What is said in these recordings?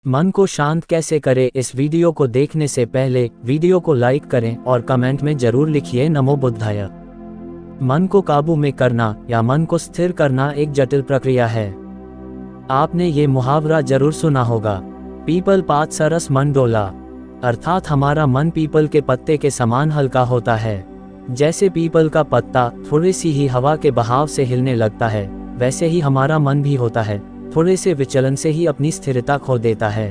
मन को शांत कैसे करें, इस वीडियो को देखने से पहले वीडियो को लाइक करें और कमेंट में जरूर लिखिए नमो बुद्धाय। मन को काबू में करना या मन को स्थिर करना एक जटिल प्रक्रिया है। आपने ये मुहावरा जरूर सुना होगा, पीपल पात सरस मन डोला, अर्थात हमारा मन पीपल के पत्ते के समान हल्का होता है। जैसे पीपल का पत्ता थोड़ी सी ही हवा के बहाव से हिलने लगता है, वैसे ही हमारा मन भी होता है, थोड़े से विचलन से ही अपनी स्थिरता खो देता है।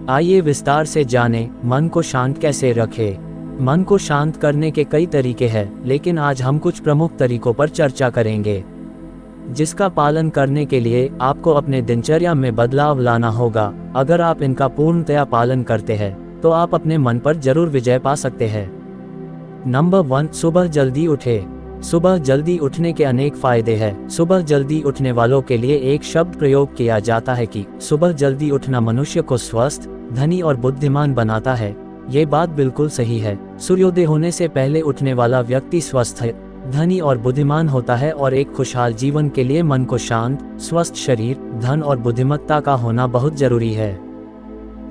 आइए विस्तार से जानें, मन को शांत कैसे रखें। मन को शांत करने के कई तरीके हैं, लेकिन आज हम कुछ प्रमुख तरीकों पर चर्चा करेंगे, जिसका पालन करने के लिए आपको अपने दिनचर्या में बदलाव लाना होगा। अगर आप इनका पूर्णतया पालन करते हैं तो आप अपने मन पर जरूर विजय पा सकते हैं। नंबर 1, सुबह जल्दी उठें। सुबह जल्दी उठने के अनेक फायदे हैं। सुबह जल्दी उठने वालों के लिए एक शब्द प्रयोग किया जाता है कि सुबह जल्दी उठना मनुष्य को स्वस्थ, धनी और बुद्धिमान बनाता है। ये बात बिल्कुल सही है। सूर्योदय होने से पहले उठने वाला व्यक्ति स्वस्थ है, धनी और बुद्धिमान होता है और एक खुशहाल जीवन के लिए मन को शांत, स्वस्थ शरीर, धन और बुद्धिमत्ता का होना बहुत जरूरी है।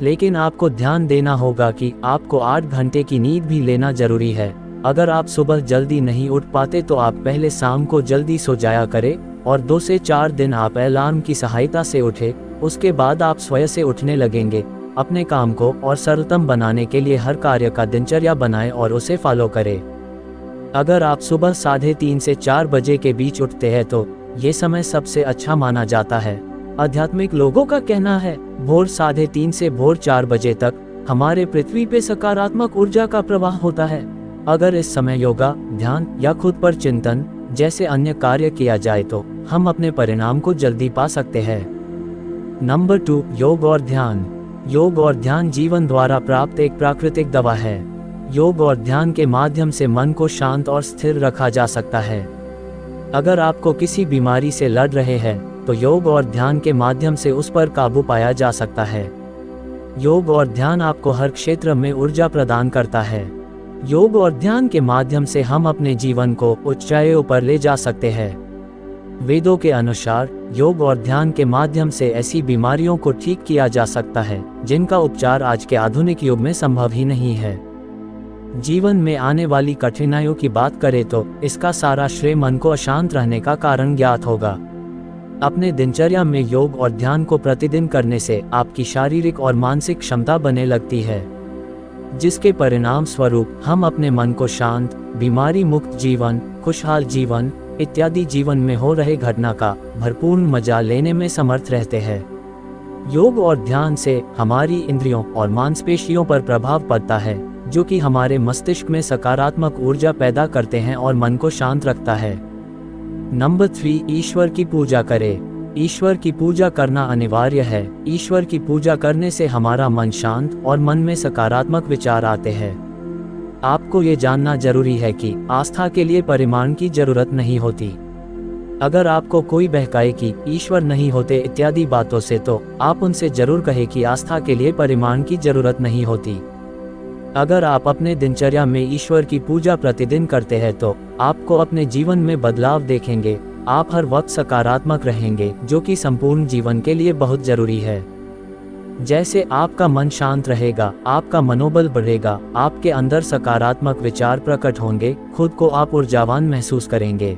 लेकिन आपको ध्यान देना होगा कि आपको 8 घंटे की नींद भी लेना जरूरी है। अगर आप सुबह जल्दी नहीं उठ पाते तो आप पहले शाम को जल्दी सो जाया करें और 2 से 4 दिन आप अलार्म की सहायता से उठे। उसके बाद आप स्वयं से उठने लगेंगे। अपने काम को और सरलतम बनाने के लिए हर कार्य का दिनचर्या बनाएं और उसे फॉलो करें। अगर आप सुबह 3:30 से 4 बजे के बीच उठते हैं तो ये समय सबसे अच्छा माना जाता है। आध्यात्मिक लोगों का कहना है भोर 3:30 से भोर 4 बजे तक हमारे पृथ्वी पे सकारात्मक ऊर्जा का प्रवाह होता है। अगर इस समय योगा, ध्यान या खुद पर चिंतन जैसे अन्य कार्य किया जाए तो हम अपने परिणाम को जल्दी पा सकते हैं। नंबर 2, योग और ध्यान। योग और ध्यान जीवन द्वारा प्राप्त एक प्राकृतिक दवा है। योग और ध्यान के माध्यम से मन को शांत और स्थिर रखा जा सकता है। अगर आपको किसी बीमारी से लड़ रहे हैं तो योग और ध्यान के माध्यम से उस पर काबू पाया जा सकता है। योग और ध्यान आपको हर क्षेत्र में ऊर्जा प्रदान करता है। योग और ध्यान के माध्यम से हम अपने जीवन को ऊंचाइयों पर ले जा सकते हैं। वेदों के अनुसार योग और ध्यान के माध्यम से ऐसी बीमारियों को ठीक किया जा सकता है जिनका उपचार आज के आधुनिक युग में संभव ही नहीं है। जीवन में आने वाली कठिनाइयों की बात करें तो इसका सारा श्रेय मन को अशांत रहने का कारण ज्ञात होगा। अपने दिनचर्या में योग और ध्यान को प्रतिदिन करने से आपकी शारीरिक और मानसिक क्षमता बने लगती है, जिसके परिणाम स्वरूप हम अपने मन को शांत, बीमारी मुक्त जीवन, खुशहाल जीवन इत्यादि जीवन में हो रहे घटना का भरपूर मजा लेने में समर्थ रहते हैं। योग और ध्यान से हमारी इंद्रियों और मांसपेशियों पर प्रभाव पड़ता है, जो कि हमारे मस्तिष्क में सकारात्मक ऊर्जा पैदा करते हैं और मन को शांत रखता है। नंबर 3, ईश्वर की पूजा करें। ईश्वर की पूजा करना अनिवार्य है। ईश्वर की पूजा करने से हमारा मन शांत और मन में सकारात्मक विचार आते हैं। आपको ये जानना जरूरी है कि आस्था के लिए परिमाण की जरूरत नहीं होती। अगर आपको कोई बहकाए कि ईश्वर नहीं होते इत्यादि बातों से तो आप उनसे जरूर कहें कि आस्था के लिए परिमाण की जरूरत नहीं होती। अगर आप अपने दिनचर्या में ईश्वर की पूजा प्रतिदिन करते हैं तो आपको अपने जीवन में बदलाव देखेंगे। आप हर वक्त सकारात्मक रहेंगे, जो कि संपूर्ण जीवन के लिए बहुत जरूरी है। जैसे आपका मन शांत रहेगा, आपका मनोबल बढ़ेगा, आपके अंदर सकारात्मक विचार प्रकट होंगे, खुद को आप ऊर्जावान महसूस करेंगे।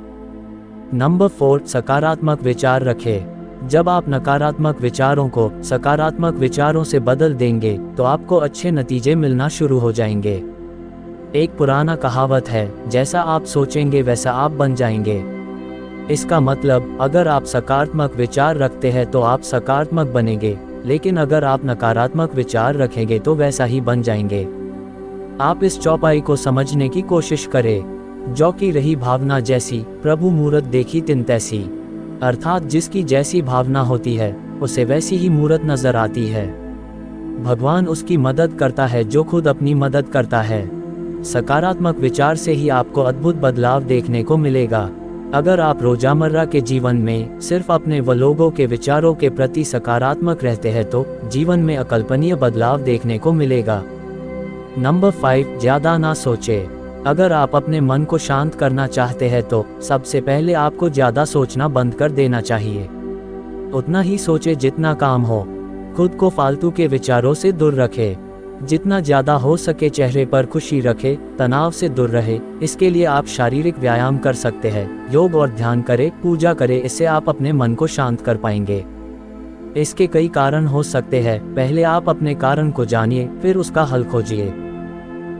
नंबर 4, सकारात्मक विचार रखें। जब आप नकारात्मक विचारों को सकारात्मक विचारों से बदल देंगे तो आपको अच्छे नतीजे मिलना शुरू हो जाएंगे। एक पुराना कहावत है, जैसा आप सोचेंगे वैसा आप बन जाएंगे। इसका मतलब अगर आप सकारात्मक विचार रखते हैं तो आप सकारात्मक बनेंगे, लेकिन अगर आप नकारात्मक विचार रखेंगे तो वैसा ही बन जाएंगे। आप इस चौपाई को समझने की कोशिश करें। जो की रही भावना जैसी, प्रभु मूरत देखी तिन तैसी, अर्थात जिसकी जैसी भावना होती है उसे वैसी ही मूरत नजर आती है। भगवान उसकी मदद करता है जो खुद अपनी मदद करता है। सकारात्मक विचार से ही आपको अद्भुत बदलाव देखने को मिलेगा। अगर आप रोजामर्रा के जीवन में सिर्फ अपने व लोगों के विचारों के प्रति सकारात्मक रहते हैं तो जीवन में अकल्पनीय बदलाव देखने को मिलेगा। नंबर 5, ज्यादा ना सोचें। अगर आप अपने मन को शांत करना चाहते हैं तो सबसे पहले आपको ज्यादा सोचना बंद कर देना चाहिए। उतना ही सोचे जितना काम हो। खुद को फालतू के विचारों से दूर रखें। जितना ज़्यादा हो सके चेहरे पर खुशी रखें, तनाव से दूर रहे। इसके लिए आप शारीरिक व्यायाम कर सकते हैं, योग और ध्यान करें, पूजा करें। इससे आप अपने मन को शांत कर पाएंगे। इसके कई कारण हो सकते हैं, पहले आप अपने कारण को जानिए, फिर उसका हल खोजिए।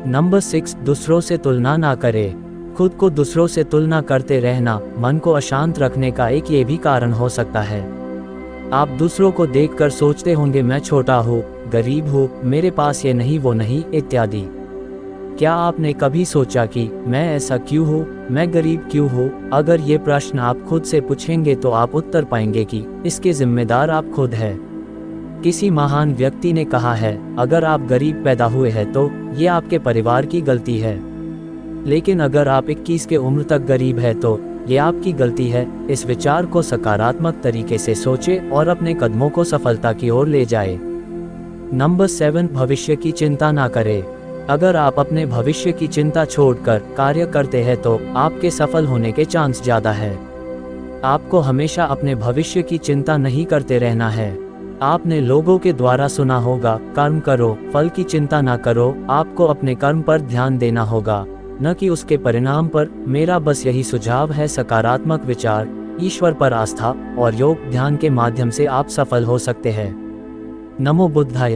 नंबर 6, दूसरों से तुलना ना करें। खुद को दूसरों से तुलना करते रहना मन को अशांत रखने का एक ये भी कारण हो सकता है। आप दूसरों को देखकर सोचते होंगे, मैं छोटा हूँ, गरीब हूँ, मेरे पास ये नहीं वो नहीं इत्यादि। क्या आपने कभी सोचा कि मैं ऐसा क्यों हूँ, मैं गरीब क्यों हूँ? अगर ये प्रश्न आप खुद से पूछेंगे तो आप उत्तर पाएंगे कि इसके जिम्मेदार आप खुद हैं। किसी महान व्यक्ति ने कहा है, अगर आप गरीब पैदा हुए हैं तो ये आपके परिवार की गलती है, लेकिन अगर आप 21 के उम्र तक गरीब है तो ये आपकी गलती है। इस विचार को सकारात्मक तरीके से सोचें और अपने कदमों को सफलता की ओर ले जाएं। नंबर 7, भविष्य की चिंता ना करें। अगर आप अपने भविष्य की चिंता छोड़कर कार्य करते हैं तो आपके सफल होने के चांस ज़्यादा है। आपको हमेशा अपने भविष्य की चिंता नहीं करते रहना है। आपने लोगों के द्वारा सुना होगा, कर्म करो, फल की चिंता ना करो। आपको अपने कर्म पर ध्यान देना होगा, न कि उसके परिणाम पर। मेरा बस यही सुझाव है, सकारात्मक विचार, ईश्वर पर आस्था और योग ध्यान के माध्यम से आप सफल हो सकते हैं। नमो बुद्धाय।